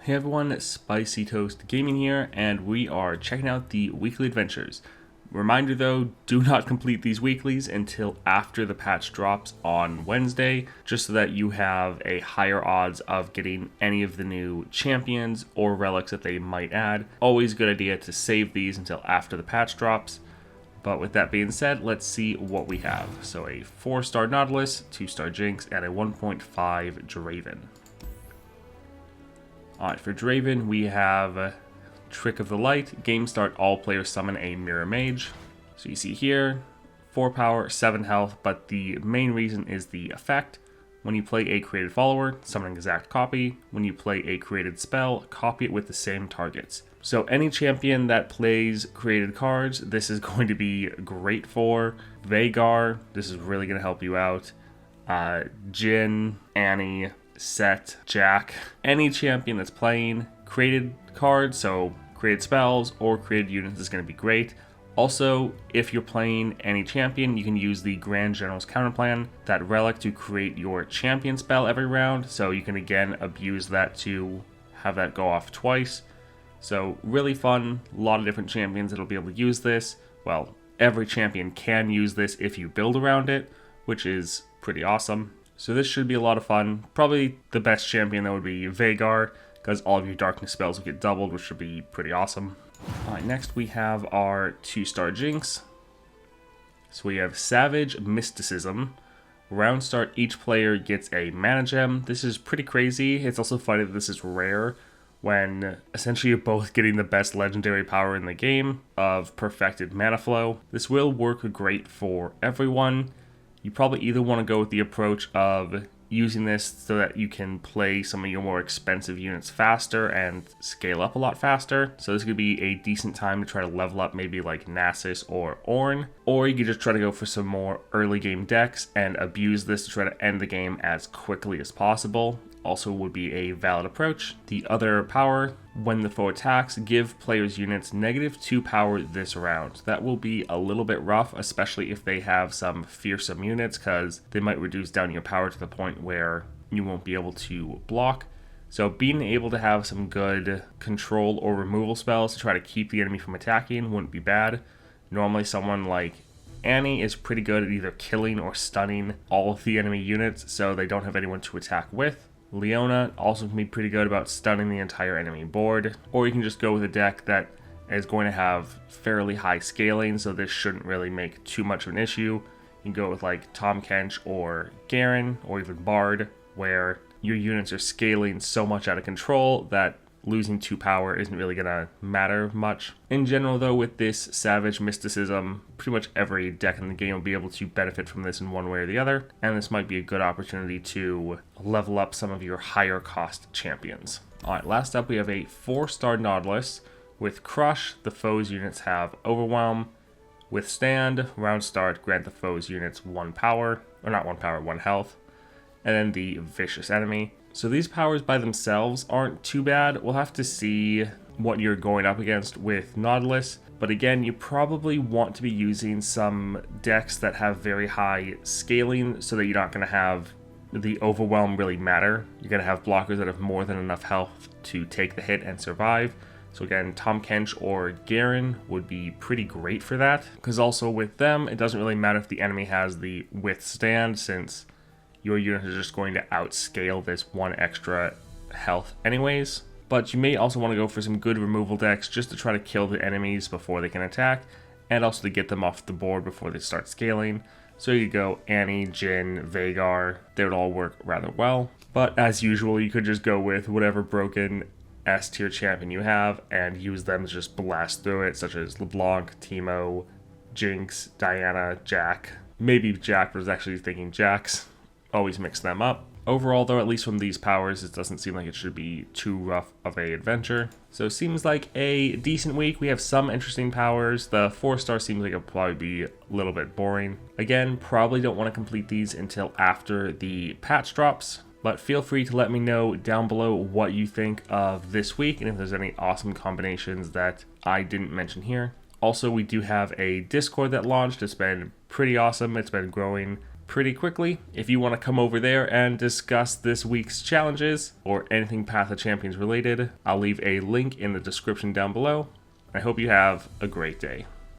Hey everyone, Spicy Toast Gaming here, and we are checking out the weekly adventures. Reminder though, do not complete these weeklies until after the patch drops on Wednesday, just so that you have a higher odds of getting any of the new champions or relics that they might add. Always a good idea to save these until after the patch drops. But with that being said, let's see what we have. So a 4-star Nautilus, 2-star Jinx, and a 1.5 Draven. Alright, for Draven, we have Trick of the Light. Game start, all players summon a Mirror Mage. So you see here, 4 power, 7 health, but the main reason is the effect. When you play a created follower, summon an exact copy. When you play a created spell, copy it with the same targets. So any champion that plays created cards, this is going to be great for. Veigar, this is really going to help you out. Jhin, Annie, Set, Jack, any champion that's playing created cards, so created spells or created units is going to be great. Also, if you're playing any champion, you can use the Grand General's counter plan, that relic, to create your champion spell every round, so you can again abuse that to have that go off twice. So really fun, a lot of different champions that'll be able to use this. Well, every champion can use this if you build around it, which is pretty awesome. So this should be a lot of fun. Probably the best champion that would be Veigar, because all of your darkness spells will get doubled, which should be pretty awesome. Alright, next we have our 2-star Jinx. So we have Savage Mysticism. Round start, each player gets a mana gem. This is pretty crazy. It's also funny that this is rare, when essentially you're both getting the best legendary power in the game of perfected mana flow. This will work great for everyone. You probably either want to go with the approach of using this so that you can play some of your more expensive units faster and scale up a lot faster. So this could be a decent time to try to level up maybe like Nasus or Ornn. Or you could just try to go for some more early game decks and abuse this to try to end the game as quickly as possible. Also would be a valid approach. The other power, when the foe attacks, give players' units -2 power this round. That will be a little bit rough, especially if they have some fearsome units, because they might reduce down your power to the point where you won't be able to block. So being able to have some good control or removal spells to try to keep the enemy from attacking wouldn't be bad. Normally someone like Annie is pretty good at either killing or stunning all of the enemy units, so they don't have anyone to attack with. Leona also can be pretty good about stunning the entire enemy board, or you can just go with a deck that is going to have fairly high scaling, so this shouldn't really make too much of an issue. You can go with like Tahm Kench or Garen or even Bard, where your units are scaling so much out of control that losing 2 power isn't really going to matter much. In general though, with this Savage Mysticism, pretty much every deck in the game will be able to benefit from this in one way or the other, and this might be a good opportunity to level up some of your higher cost champions. Alright, last up we have a 4-star Nautilus. With Crush, the foe's units have Overwhelm. Withstand, round start, grant the foe's units 1 power, or not 1 power, 1 health. And then the Vicious Enemy. So these powers by themselves aren't too bad. We'll have to see what you're going up against with Nautilus. But again, you probably want to be using some decks that have very high scaling so that you're not going to have the overwhelm really matter. You're going to have blockers that have more than enough health to take the hit and survive. So again, Tahm Kench or Garen would be pretty great for that. Because also with them, it doesn't really matter if the enemy has the Withstand, since your unit is just going to outscale this 1 extra health anyways. But you may also want to go for some good removal decks just to try to kill the enemies before they can attack, and also to get them off the board before they start scaling. So you could go Annie, Jhin, Veigar, they would all work rather well. But as usual, you could just go with whatever broken S tier champion you have and use them to just blast through it, such as LeBlanc, Teemo, Jinx, Diana, Jack. Maybe Jack, but I was actually thinking Jax. Always mix them up. Overall though, at least from these powers, it doesn't seem like it should be too rough of a adventure. So it seems like a decent week. We have some interesting powers. The 4-star seems like it'll probably be a little bit boring. Again, probably don't want to complete these until after the patch drops. But feel free to let me know down below what you think of this week and if there's any awesome combinations that I didn't mention here. Also, we do have a Discord that launched. It's been pretty awesome. It's been growing pretty quickly. If you want to come over there and discuss this week's challenges or anything Path of Champions related, I'll leave a link in the description down below. I hope you have a great day.